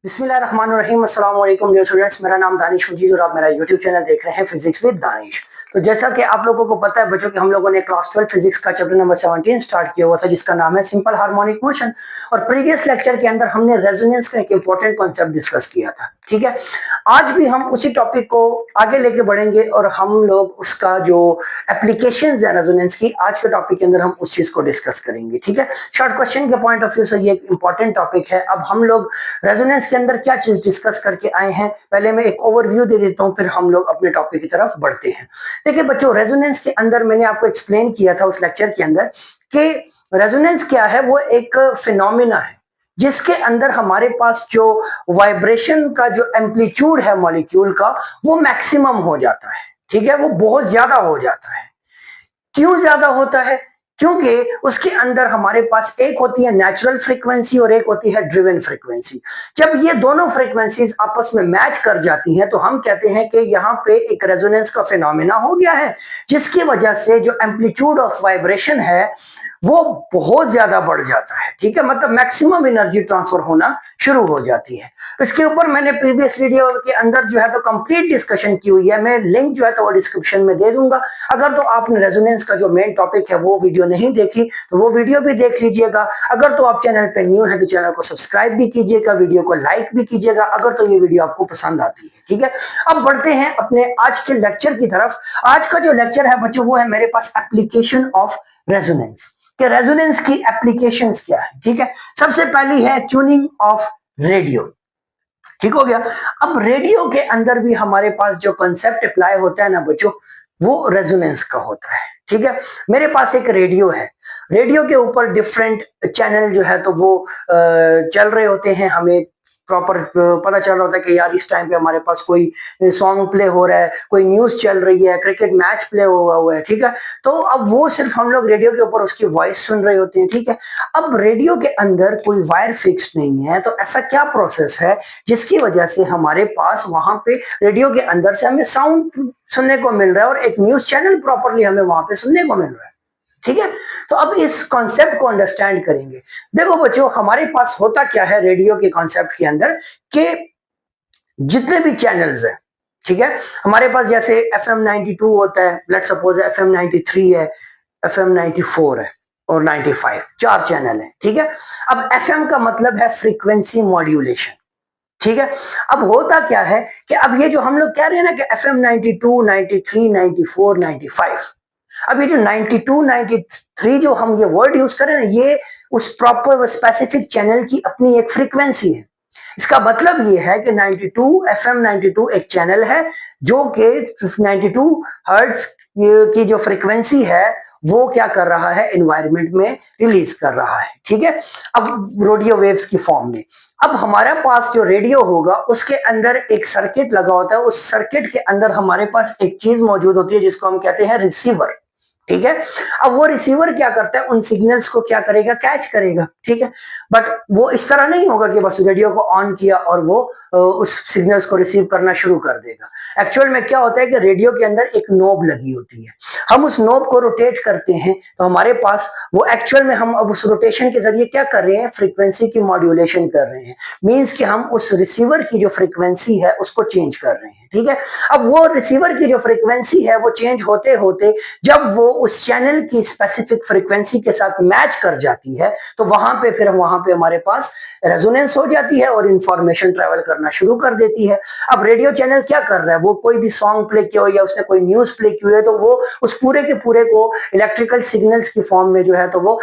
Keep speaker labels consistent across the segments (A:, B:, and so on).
A: बिस्मिल्लाहिर्रहमानिर्रहीम अस्सलाम वालेकुम डियर स्टूडेंट्स, मेरा नाम दानिश मजीद और आप मेरा यूट्यूब चैनल देख रहे हैं फिजिक्स विद दानिश। तो जैसा कि आप लोगों को पता है बच्चों कि हम लोगों ने क्लास 12 फिजिक्स का चैप्टर नंबर 17 स्टार्ट किया हुआ था जिसका नाम है सिंपल हार्मोनिक मोशन। और प्रीवियस लेक्चर के अंदर हमने रेजोनेंस का एक इंपॉर्टेंट कॉन्सेप्ट डिस्कस किया था। ठीक है, आज भी हम उसी टॉपिक को आगे लेके बढ़ेंगे और हम लोग उसका जो एप्लीकेशन है रेजोनेंस की, आज के टॉपिक के अंदर हम उस चीज को डिस्कस करेंगे। ठीक है, शॉर्ट क्वेश्चन के पॉइंट ऑफ व्यू से ये एक इंपॉर्टेंट टॉपिक है। अब हम लोग रेजोनेंस के अंदर क्या चीज डिस्कस करके आए हैं, पहले मैं एक ओवरव्यू दे देता हूं, फिर हम लोग अपने टॉपिक की तरफ बढ़ते हैं। देखिए बच्चों, रेजोनेंस के अंदर मैंने आपको एक्सप्लेन किया था उस लेक्चर के अंदर कि रेजोनेंस क्या है। वो एक फिनोमिना है जिसके अंदर हमारे पास जो वाइब्रेशन का जो एम्पलीट्यूड है मॉलिक्यूल का, वो मैक्सिमम हो जाता है। ठीक है, वो बहुत ज्यादा हो जाता है। क्यों ज्यादा होता है? क्योंकि उसके अंदर हमारे पास एक होती है नेचुरल फ्रीक्वेंसी और एक होती है ड्रिवन फ्रीक्वेंसी। जब ये दोनों फ्रीक्वेंसीज आपस में मैच कर जाती हैं तो हम कहते हैं कि यहाँ पे एक रेजोनेंस का फिनोमेना हो गया है, जिसकी वजह से जो एम्पलीट्यूड ऑफ वाइब्रेशन है वो बहुत ज्यादा बढ़ जाता है। ठीक है, मतलब मैक्सिमम एनर्जी ट्रांसफर होना शुरू हो जाती है। इसके ऊपर मैंने प्रीवियस वीडियो के अंदर जो है तो कंप्लीट डिस्कशन की हुई है, मैं लिंक जो है तो वो डिस्क्रिप्शन में दे दूंगा। अगर तो आपने रेजोनेंस का जो मेन टॉपिक है वो वीडियो नहीं देखी तो वो वीडियो भी देख लीजिएगा। अगर तो आप चैनल पे न्यू है तो चैनल को सब्सक्राइब भी कीजिएगा, वीडियो को लाइक भी कीजिएगा अगर तो ये वीडियो आपको पसंद आती है। ठीक है, अब बढ़ते हैं अपने आज के लेक्चर की तरफ। आज का जो लेक्चर है बच्चों वो है मेरे पास एप्लीकेशन ऑफ रेजोनेंस, कि रेजोनेंस की एप्लीकेशंस क्या है। ठीक है, सबसे पहली है ट्यूनिंग ऑफ रेडियो। ठीक हो गया। अब रेडियो के अंदर भी हमारे पास जो कंसेप्ट अप्लाई होता है ना बच्चों, वो रेजोनेंस का होता है। ठीक है, मेरे पास एक रेडियो है, रेडियो के ऊपर डिफरेंट चैनल जो है तो वो चल रहे होते हैं। हमें प्रॉपर पता चल रहा होता है कि यार इस टाइम पे हमारे पास कोई सॉन्ग प्ले हो रहा है, कोई न्यूज चल रही है, क्रिकेट मैच प्ले हुआ है। ठीक है, तो अब वो सिर्फ हम लोग रेडियो के ऊपर उसकी वॉइस सुन रहे होते हैं। ठीक है, अब रेडियो के अंदर कोई वायर फिक्स नहीं है, तो ऐसा क्या प्रोसेस है जिसकी वजह से हमारे पास वहां पे रेडियो के अंदर से हमें साउंड सुनने को मिल रहा है और एक न्यूज चैनल प्रॉपरली हमें वहां पे सुनने को मिल रहा है। ठीक है, तो अब इस कॉन्सेप्ट को अंडरस्टैंड करेंगे। देखो बच्चों, हमारे पास होता क्या है रेडियो के कॉन्सेप्ट के अंदर कि जितने भी चैनल्स हैं, ठीक है, हमारे पास जैसे FM 92 होता है, लेट सपोज FM 93 है, FM 94 है और 95, चार चैनल है। ठीक है, अब FM का मतलब है फ्रीक्वेंसी मॉड्यूलेशन। ठीक है, अब होता क्या है कि अब ये जो हम लोग कह रहे हैं ना कि FM 92, 93, 94, 95, अब ये जो 92, 93 जो हम ये वर्ड यूज करें ना, ये उस प्रॉपर स्पेसिफिक चैनल की अपनी एक फ्रीक्वेंसी है। इसका मतलब ये है कि 92 FM 92 एक चैनल है जो कि 92 हर्ट्ज की जो फ्रीक्वेंसी है वो क्या कर रहा है, एनवायरनमेंट में रिलीज कर रहा है। ठीक है, अब रेडियो वेव्स की फॉर्म में। अब हमारे पास जो रेडियो होगा उसके अंदर एक सर्किट लगा होता है, उस सर्किट के अंदर हमारे पास एक चीज मौजूद होती है जिसको हम कहते हैं रिसीवर। ठीक है, अब वो रिसीवर क्या करता है, उन सिग्नल्स को क्या करेगा, कैच करेगा। ठीक है, बट वो इस तरह नहीं होगा कि बस रेडियो को ऑन किया और वो उस सिग्नल्स को रिसीव करना शुरू कर देगा। एक्चुअल में क्या होता है कि रेडियो के अंदर एक नोब लगी होती है, हम उस नोब को रोटेट करते हैं तो हमारे पास वो एक्चुअल में हम अब उस रोटेशन के जरिए क्या कर रहे हैं, फ्रीक्वेंसी की मॉड्यूलेशन कर रहे हैं। मींस कि हम उस रिसीवर की जो फ्रीक्वेंसी है उसको चेंज कर रहे हैं। ठीक है, अब वो रिसीवर की जो फ्रीक्वेंसी है वो चेंज होते होते जब वो उस चैनल की स्पेसिफिक फ्रीक्वेंसी के साथ मैच कर जाती है तो वहां पे फिर वहां पे हमारे पास रेजोनेंस हो जाती है और इंफॉर्मेशन ट्रेवल करना शुरू कर देती है। अब रेडियो चैनल क्या कर रहा है, वो कोई भी सॉन्ग प्ले किया हो या उसने कोई न्यूज प्ले की है तो वो उस पूरे के पूरे को इलेक्ट्रिकल सिग्नल्स की फॉर्म में जो है तो वो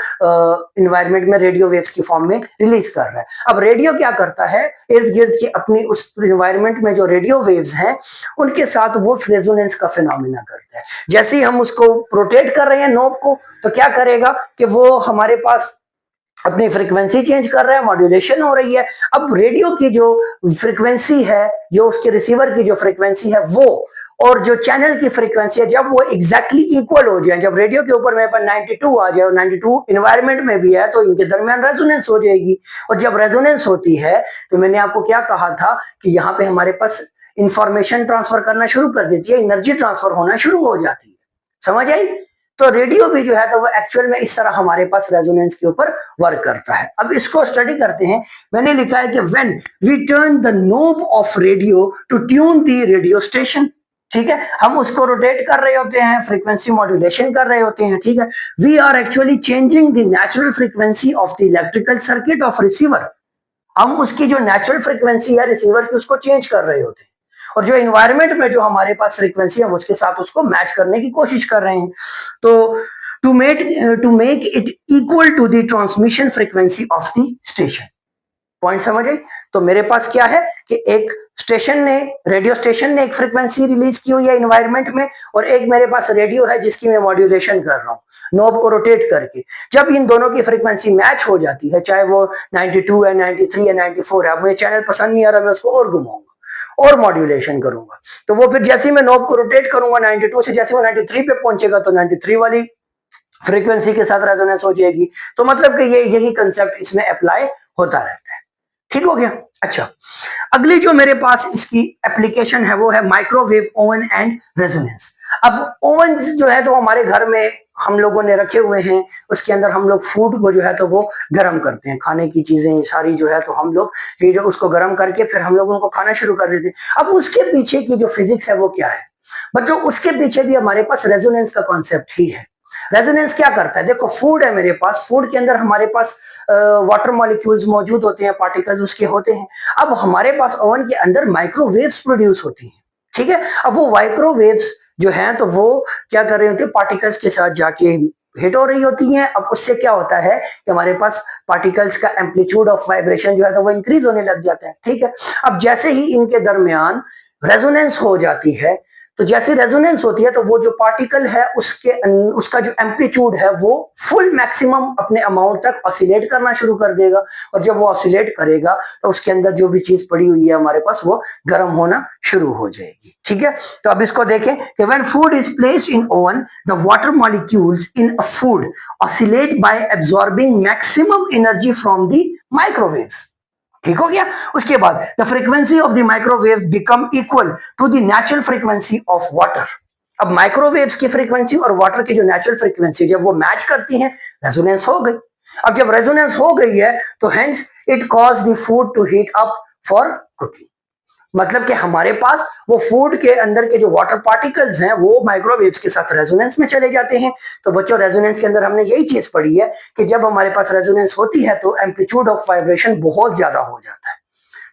A: इन्वायरमेंट में रेडियो वेव्स की फॉर्म में रिलीज कर रहा है। अब रेडियो क्या करता है, इर्द गिर्द की अपनी उस इन्वायरमेंट में जो रेडियो वेव्स हैं उनके साथ वो रेजोनेंस का फिनोमेना करता है। जैसे ही हम उसको रोटेट कर रहे हैं नोब को, तो क्या करेगा कि वो हमारे पास अपनी फ्रीक्वेंसी चेंज कर रहा है, मॉड्यूलेशन हो रही है। अब रेडियो की जो फ्रीक्वेंसी है, जो उसके रिसीवर की जो फ्रीक्वेंसी है वो और जो चैनल की फ्रीक्वेंसी है, जब वो एग्जैक्टली इक्वल हो जाए, जब रेडियो के ऊपर मेरे पास 92 आ जाए और 92 इन्वायरमेंट में भी है तो इनके दरमियान रेजोनेंस हो जाएगी। और जब रेजोनेंस होती है तो मैंने आपको क्या कहा था कि यहाँ पे हमारे पास इंफॉर्मेशन ट्रांसफर करना शुरू कर देती है, एनर्जी ट्रांसफर होना शुरू हो जाती है। समझ आई? तो रेडियो भी जो है तो वो एक्चुअल में इस तरह हमारे पास रेजोनेंस के ऊपर वर्क करता है। अब इसको स्टडी करते हैं। मैंने लिखा है कि when we turn the knob of radio to tune the radio station, ठीक है, हम उसको रोटेट कर रहे होते हैं, फ्रीक्वेंसी मॉड्यूलेशन कर रहे होते हैं, ठीक है, we are actually changing the natural frequency of the electrical circuit of receiver. हम उसकी जो नेचुरल फ्रीक्वेंसी है रिसीवर की उसको चेंज कर रहे होते हैं, और जो एनवायरमेंट में जो हमारे पास फ्रीक्वेंसी है उसके साथ उसको मैच करने की कोशिश कर रहे हैं। तो to make it equal to the transmission frequency of the station. Point समझ आई? तो मेरे पास क्या है कि एक स्टेशन ने, रेडियो स्टेशन ने एक फ्रीक्वेंसी रिलीज की हुई है एनवायरमेंट में, और एक मेरे पास रेडियो है जिसकी मैं मॉड्यूलेशन कर रहा हूं नोब को रोटेट करके। जब इन दोनों की फ्रीक्वेंसी मैच हो जाती है, चाहे वो 92 है, 93 है, 94 है, अब मुझे चैनल पसंद नहीं आ रहा, मैं उसको और घुमाऊंगा और मॉड्यूलेशन करूंगा, तो वो फिर जैसे ही मैं नोब को रोटेट करूंगा 92 से, जैसे वो 93 पे पहुंचेगा तो 93 वाली फ्रीक्वेंसी के साथ रेजोनेंस हो जाएगी। तो मतलब कि ये यही कंसेप्ट इसमें अप्लाई होता रहता है। ठीक हो गया? अच्छा, अगली जो मेरे पास इसकी एप्लीकेशन है वो है माइक्रोवेव ओवन एंड रेजोनेंस। अब ओवन जो है तो हमारे घर में हम लोगों ने रखे हुए हैं, उसके अंदर हम लोग फूड को जो है तो वो गर्म करते हैं, खाने की चीजें सारी जो है तो हम लोग जो उसको गर्म करके फिर हम लोग उनको खाना शुरू कर देते हैं। अब उसके पीछे की जो फिजिक्स है वो क्या है बच्चों? उसके पीछे भी हमारे पास रेजोनेंस का कॉन्सेप्ट ही है। रेजोनेंस क्या करता है? देखो, फूड है मेरे पास, फूड के अंदर हमारे पास वाटर मॉलिक्यूल्स मौजूद होते हैं, पार्टिकल्स उसके होते हैं। अब हमारे पास ओवन के अंदर माइक्रोवेव्स प्रोड्यूस होती हैं, ठीक है। अब वो माइक्रोवेव्स जो हैं तो वो क्या कर रही होती है, पार्टिकल्स के साथ जाके हिट हो रही होती हैं। अब उससे क्या होता है कि हमारे पास पार्टिकल्स का एम्पलीट्यूड ऑफ वाइब्रेशन जो है तो वो इंक्रीज होने लग जाता है, ठीक है। अब जैसे ही इनके दरमियान रेजोनेंस हो जाती है, तो जैसे रेजोनेंस होती है तो वो जो पार्टिकल है उसका जो एम्पलीट्यूड है वो फुल मैक्सिमम अपने अमाउंट तक ऑसिलेट करना शुरू कर देगा, और जब वो ऑसिलेट करेगा तो उसके अंदर जो भी चीज पड़ी हुई है हमारे पास वो गर्म होना शुरू हो जाएगी, ठीक है। तो अब इसको देखें कि when food is placed in oven the water molecules in a food oscillate by absorbing maximum energy from the microwaves. ठीक हो गया? उसके बाद the frequency of the microwave become equal to the natural frequency of water. अब microwaves की frequency और water की जो नेचुरल फ्रीक्वेंसी जब वो मैच करती है, रेजोनेंस हो गई। अब जब रेजोनेंस हो गई है तो hence it cause the food to heat up for cooking. मतलब कि हमारे पास वो फूड के अंदर के जो वाटर पार्टिकल्स हैं वो माइक्रोवेव्स के साथ रेजोनेंस में चले जाते हैं। तो बच्चों, रेजोनेंस के अंदर हमने यही चीज पढ़ी है कि जब हमारे पास रेजोनेंस होती है तो एम्पलीट्यूड ऑफ वाइब्रेशन बहुत ज्यादा हो जाता है।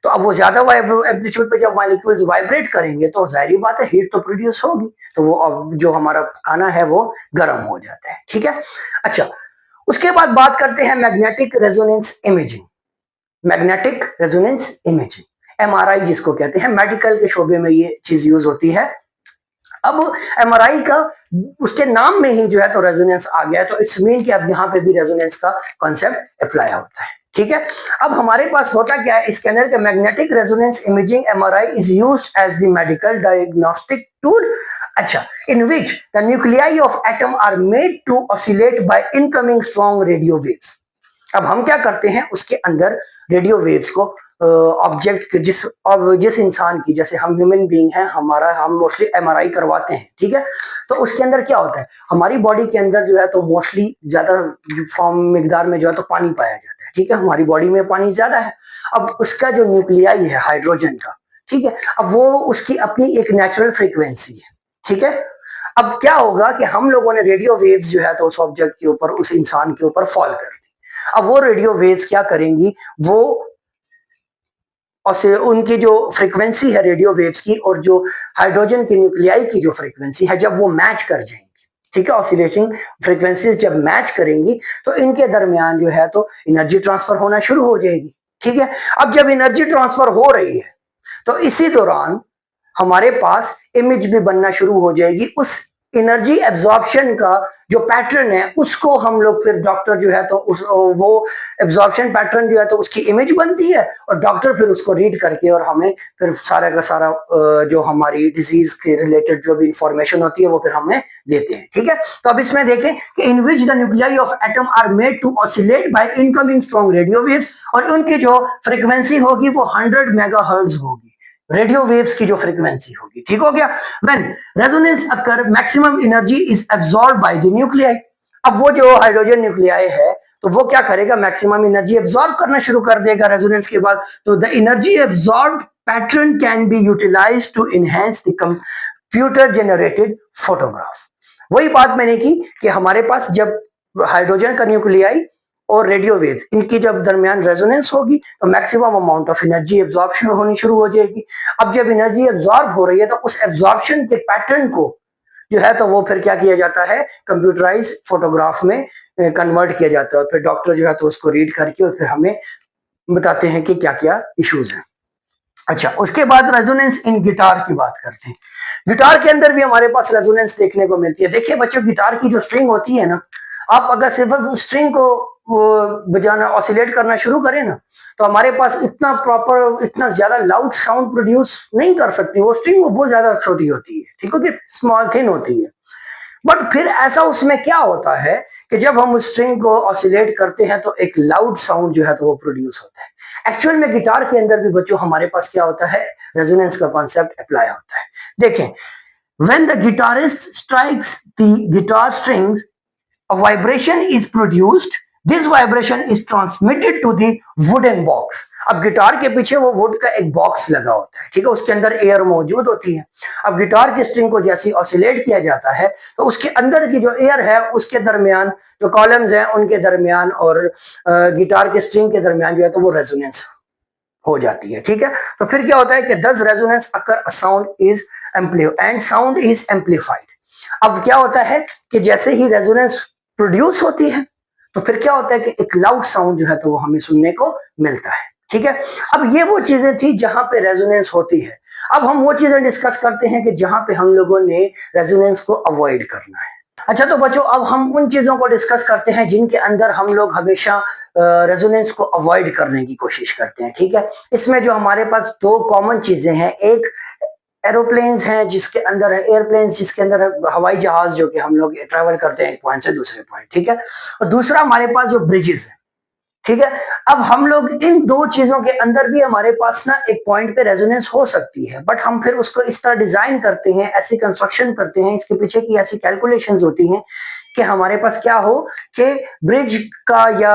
A: तो अब वो ज्यादा एम्पलीट्यूड पे जब मॉलिक्यूल्स वाइब्रेट करेंगे तो जाहिर बात है हीट तो प्रोड्यूस होगी, तो वो अब जो हमारा खाना है वो गर्म हो जाता है, ठीक है। अच्छा, उसके बाद बात करते हैं magnetic resonance imaging. Magnetic resonance imaging, MRI जिसको कहते हैं, मेडिकल के शोबे में ये चीज यूज होती है। अब एमआरआई का उसके नाम में ही जो है तो रेजोनेंस आ गया है, तो इट्स मीन कि अब यहाँ पे भी रेजोनेंस का कॉन्सेप्ट अप्लाई होता है, ठीक है। अब हमारे पास होता क्या है इसके अंदर, magnetic resonance imaging MRI is used as the medical diagnostic tool. अच्छा, in which the nuclei of atom are made to oscillate by incoming strong radio waves। अब हम क्या करते हैं, उसके अंदर रेडियो वेव्स को ऑब्जेक्ट जिस इंसान की, जैसे हम ह्यूमन बीइंग हैं, हम मोस्टली एमआरआई करवाते हैं, ठीक है। तो उसके अंदर क्या होता है, हमारी बॉडी के अंदर जो है तो मोस्टली ज्यादा फॉर्म मिकदार में जो है तो पानी पाया जाता है, ठीक है। हमारी बॉडी में पानी ज्यादा है। अब उसका जो न्यूक्लियाई है हाइड्रोजन का, ठीक है, अब वो उसकी अपनी एक नेचुरल फ्रीक्वेंसी है, ठीक है। अब क्या होगा कि हम लोगों ने रेडियो वेव्स जो है तो उस ऑब्जेक्ट के ऊपर, उस इंसान के ऊपर फॉल कर दी। अब वो रेडियो वेव्स क्या करेंगी, वो उनकी जो फ्रीक्वेंसी है रेडियो वेव्स की और जो हाइड्रोजन की न्यूक्लियाई की जो फ्रीक्वेंसी है, जब वो मैच कर जाएंगी, ठीक है, ऑसिलेशन फ्रीक्वेंसीज जब मैच करेंगी तो इनके दरमियान जो है तो एनर्जी ट्रांसफर होना शुरू हो जाएगी, ठीक है। अब जब एनर्जी ट्रांसफर हो रही है तो इसी दौरान हमारे पास इमेज भी बनना शुरू हो जाएगी। उस एनर्जी एब्जॉर्प्शन का जो पैटर्न है उसको हम लोग फिर डॉक्टर जो है तो वो एब्जॉर्प्शन पैटर्न जो है तो उसकी इमेज बनती है, और डॉक्टर फिर उसको रीड करके और हमें फिर सारा का सारा जो हमारी डिजीज के रिलेटेड जो भी इंफॉर्मेशन होती है वो फिर हमें देते हैं, ठीक है। तो अब इसमें देखें कि in which the nuclei of atom are made to oscillate by incoming strong radio waves, और उनकी जो फ्रीक्वेंसी होगी वो 100 मेगाहर्ट्ज होगी, रेडियो वेव्स की जो फ्रीक्वेंसी होगी, ठीक हो गया। When resonance occur maximum energy is absorb by the nuclei. अब वो जो हाइड्रोजन न्यूक्लियाई है तो वो क्या करेगा, मैक्सिमम एनर्जी एब्सॉर्ब करना शुरू कर देगा रेजोनेंस के बाद। तो the energy absorb pattern can be utilised to enhance the computer generated photograph. वही बात मैंने की कि हमारे पास जब हाइड्रोजन का न्यूक्लियाई और रेडियो वेव्स इनकी जब दरमियान रेजोनेंस होगी तो maximum amount of energy absorption होनी शुरू हो जाएगी। अब जब एनर्जी एब्जॉर्ब हो रही है तो उस एब्जॉर्प्शन के पैटर्न को जो है तो वो फिर क्या किया जाता है, कंप्यूटराइज फोटोग्राफ में कन्वर्ट किया जाता है। फिर डॉक्टर जो है तो उसको रीड करके और फिर हमें बताते हैं कि क्या क्या इश्यूज हैं। अच्छा, उसके बाद रेजोनेंस इन गिटार की बात करते हैं। गिटार के अंदर भी हमारे पास रेजोनेंस देखने को मिलती है। देखिए बच्चों, गिटार की जो स्ट्रिंग होती है ना, आप अगर सिर्फ उस स्ट्रिंग को बजाना ऑसिलेट करना शुरू करें ना तो हमारे पास इतना प्रॉपर, इतना ज्यादा लाउड साउंड प्रोड्यूस नहीं कर सकती। वो स्ट्रिंग वो बहुत ज्यादा छोटी होती है, ठीक है कि स्मॉल थिन होती है। बट फिर ऐसा उसमें क्या होता है कि जब हम उस स्ट्रिंग को ऑसिलेट करते हैं तो एक लाउड साउंड जो है तो वो प्रोड्यूस होता है। एक्चुअल में गिटार के अंदर भी बच्चों हमारे पास क्या होता है, रेजोनेंस का कॉन्सेप्ट अप्लाई होता है। देखें, when the guitarist strikes the guitar strings, a vibration is produced. This vibration is transmitted to the wooden box. अब गिटार के पीछे वो वुड का एक बॉक्स लगा होता है, ठीक है, उसके अंदर एयर मौजूद होती है। अब गिटार की स्ट्रिंग को जैसे ऑसिलेट किया जाता है तो उसके अंदर की जो एयर है उसके दरमियान जो कॉलम्स हैं उनके दरमियान और गिटार के स्ट्रिंग के दरमियान जो है तो वो रेजोनेंस हो जाती है, ठीक है। तो फिर क्या होता है कि दस resonance occur sound is and sound is amplified. अब क्या होता है कि जैसे ही रेजोनेंस प्रोड्यूस होती है तो फिर क्या होता है कि एक लाउड साउंड जो है तो वो हमें सुनने को मिलता है, ठीक है। अब ये वो चीजें थी जहां पे रेजोनेंस होती है। अब हम वो चीजें डिस्कस करते हैं कि जहां पे हम लोगों ने रेजोनेंस को अवॉइड करना है। अच्छा, तो बच्चों अब हम उन चीजों को डिस्कस करते हैं जिनके अंदर हम लोग हमेशा रेजोनेंस को अवॉइड करने की कोशिश करते हैं, ठीक है। इसमें जो हमारे पास दो कॉमन चीजें हैं, एक एरोप्लेन्स हैं जिसके अंदर है, एयरप्लेन्स जिसके अंदर है, हवाई जहाज जो कि हम लोग ट्रैवल करते हैं एक पॉइंट से दूसरे पॉइंट, ठीक है। और दूसरा हमारे पास जो ब्रिजेस है, ठीक है। अब हम लोग इन दो चीजों के अंदर भी हमारे पास ना एक पॉइंट पे रेजोनेंस हो सकती है, बट हम फिर उसको इस तरह डिजाइन करते हैं, ऐसी कंस्ट्रक्शन करते हैं, इसके पीछे की ऐसी कैलकुलेशंस होती हैं कि हमारे पास क्या हो कि ब्रिज का या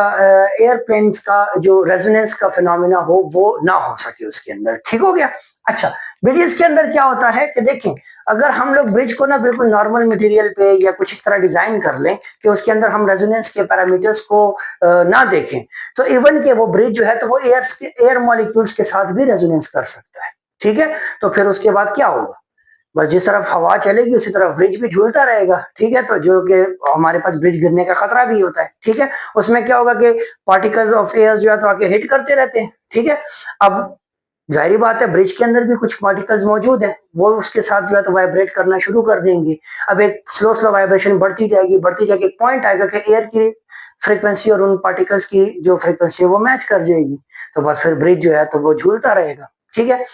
A: एयरप्लेन्स का जो रेजोनेंस का फिनोमिना हो वो ना हो सके उसके अंदर, ठीक हो गया। अच्छा, ब्रिजेस के अंदर क्या होता है कि देखें, अगर हम लोग ब्रिज को ना बिल्कुल नॉर्मल मटेरियल पे या कुछ इस तरह डिजाइन कर लें कि उसके अंदर हम रेजोनेंस के पैरामीटर्स को ना देखें तो इवन के वो ब्रिज जो है तो वो एयर मॉलिक्यूल्स के साथ भी रेजोनेंस कर सकता है, ठीक है। तो फिर उसके बाद क्या होगा, बस जिस तरफ हवा चलेगी उसी तरफ ब्रिज भी झूलता रहेगा, ठीक है। तो जो कि हमारे पास ब्रिज गिरने का खतरा भी होता है, ठीक है। उसमें क्या होगा कि पार्टिकल्स ऑफ एयर जो है तो आके हिट करते रहते हैं, ठीक है। अब जाहिर बात है ब्रिज के अंदर भी कुछ पार्टिकल्स मौजूद हैं, वो उसके साथ जो है तो वाइब्रेट करना शुरू कर देंगे। अब एक स्लो स्लो वाइब्रेशन बढ़ती जाएगी, एक पॉइंट आएगा कि एयर की फ्रीक्वेंसी और उन पार्टिकल्स की जो फ्रीक्वेंसी है वो मैच कर जाएगी, तो बस फिर ब्रिज जो है तो वो झूलता रहेगा, ठीक है।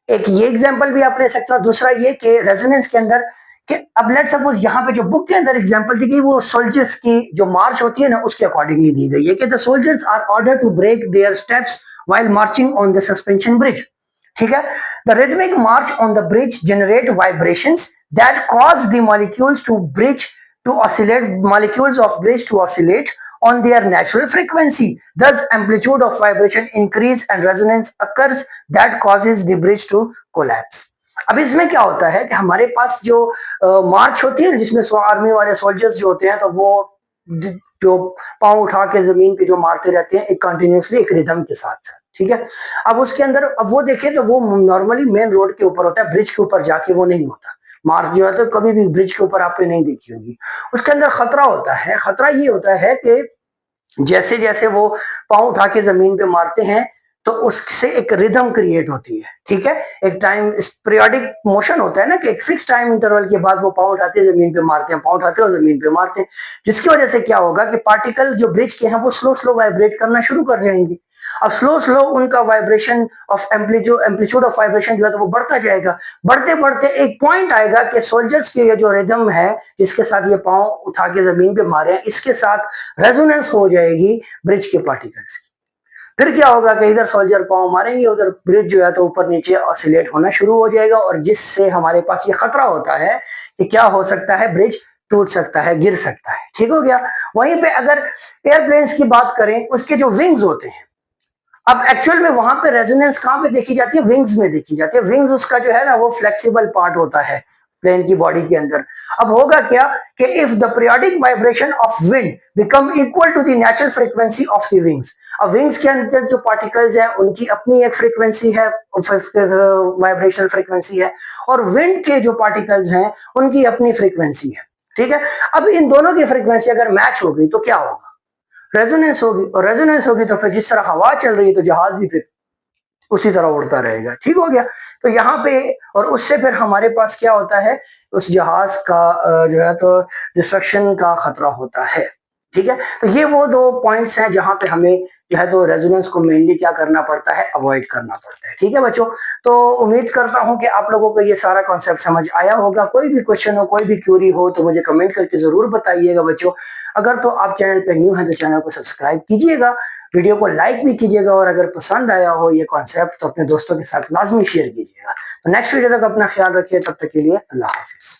A: एक ये एग्जांपल भी आप ले सकते हो। दूसरा ये कि रेजोनेंस के अंदर कि अब लेट सपोज यहाँ पे जो बुक के अंदर एग्जांपल दी गई वो सोल्जर्स की जो मार्च होती है ना उसके अकॉर्डिंगली दी गई है कि the soldiers are order to break their steps while marching on the suspension bridge, ठीक है। The rhythmic march on the bridge generate vibrations that cause the molecules to bridge to oscillate, molecules of bridge to oscillate on their natural frequency. Thus, amplitude of vibration increase and resonance occurs that causes the bridge to collapse. अब इसमें क्या होता है कि हमारे पास जो मार्च होती है जिसमें आर्मी वाले सोल्जर्स जो होते हैं तो वो जो पांव उठा के जमीन पे जो मारते रहते हैं एक कंटिन्यूसली एक रिदम के साथ साथ, ठीक है। अब उसके अंदर अब वो देखें तो वो नॉर्मली मेन रोड के ऊपर होता है, ब्रिज के ऊपर जाके वो नहीं होता। मार्च जो है तो कभी भी ब्रिज के ऊपर आपने नहीं देखी होगी। उसके अंदर खतरा होता है, खतरा ये होता है कि जैसे जैसे वो पांव उठा के जमीन पे मारते हैं तो उससे एक रिदम क्रिएट होती है, ठीक है। एक टाइम पीरियोडिक मोशन होता है ना कि एक फिक्स टाइम इंटरवल के बाद वो पांव उठाते जमीन पे मारते हैं, पांव उठाते और जमीन पे मारते हैं, जिसकी वजह से क्या होगा कि पार्टिकल जो ब्रिज के हैं वो स्लो स्लो वाइब्रेट करना शुरू कर जाएंगे। अब स्लो स्लो उनका vibration of amplitude of vibration जो है तो वो बढ़ता जाएगा, बढ़ते बढ़ते एक पॉइंट आएगा कि सोल्जर्स की ये जो रिदम है जिसके साथ ये पांव उठा के जमीन पे मारे हैं इसके साथ रेजोनेंस हो जाएगी ब्रिज के पार्टिकल्स की। फिर क्या होगा कि इधर सोल्जर पाँव मारेंगे, उधर ब्रिज जो है तो ऊपर नीचे ऑसिलेट होना शुरू हो जाएगा, और जिससे हमारे पास ये खतरा होता है कि क्या हो सकता है, ब्रिज टूट सकता है, गिर सकता है। ठीक हो गया। वहीं पे अगर एयरप्लेन्स की बात करें, उसके जो विंग्स होते हैं, अब एक्चुअल में वहां पे रेजोनेंस कहां पे देखी जाती है, विंग्स में देखी जाती है। विंग्स उसका जो है ना वो फ्लेक्सिबल पार्ट होता है प्लेन की बॉडी के अंदर। अब होगा क्या कि if the periodic vibration of wind become equal to the natural frequency of the wings, अब विंग्स के अंदर जो पार्टिकल्स हैं उनकी अपनी एक फ्रीक्वेंसी है, वाइब्रेशनल फ्रीक्वेंसी है, और विंड के जो पार्टिकल्स हैं उनकी अपनी फ्रीक्वेंसी है। ठीक है। अब इन दोनों की फ्रीक्वेंसी अगर मैच हो गई तो क्या होगा, रेजोनेंस होगी, और रेजोनेंस होगी तो फिर जिस तरह हवा चल रही है तो जहाज भी फिर उसी तरह उड़ता रहेगा। ठीक हो गया। तो यहाँ पे और उससे फिर हमारे पास क्या होता है, उस जहाज का जो है तो डिस्ट्रक्शन का खतरा होता है। ठीक है। तो ये वो दो पॉइंट्स हैं जहां पे हमें जो है तो रेजोनेंस को मेनली क्या करना पड़ता है, अवॉइड करना पड़ता है। ठीक है बच्चों। तो उम्मीद करता हूं कि आप लोगों को ये सारा कॉन्सेप्ट समझ आया होगा। कोई भी क्वेश्चन हो, कोई भी क्यूरी हो तो मुझे कमेंट करके जरूर बताइएगा बच्चों। अगर तो आप चैनल पे न्यू हैं तो चैनल को सब्सक्राइब कीजिएगा, वीडियो को लाइक भी कीजिएगा, और अगर पसंद आया हो ये कॉन्सेप्ट तो अपने दोस्तों के साथ लाजमी शेयर कीजिएगा। तो नेक्स्ट वीडियो तक अपना ख्याल रखिए, तब तक के लिए अल्लाह हाफिज।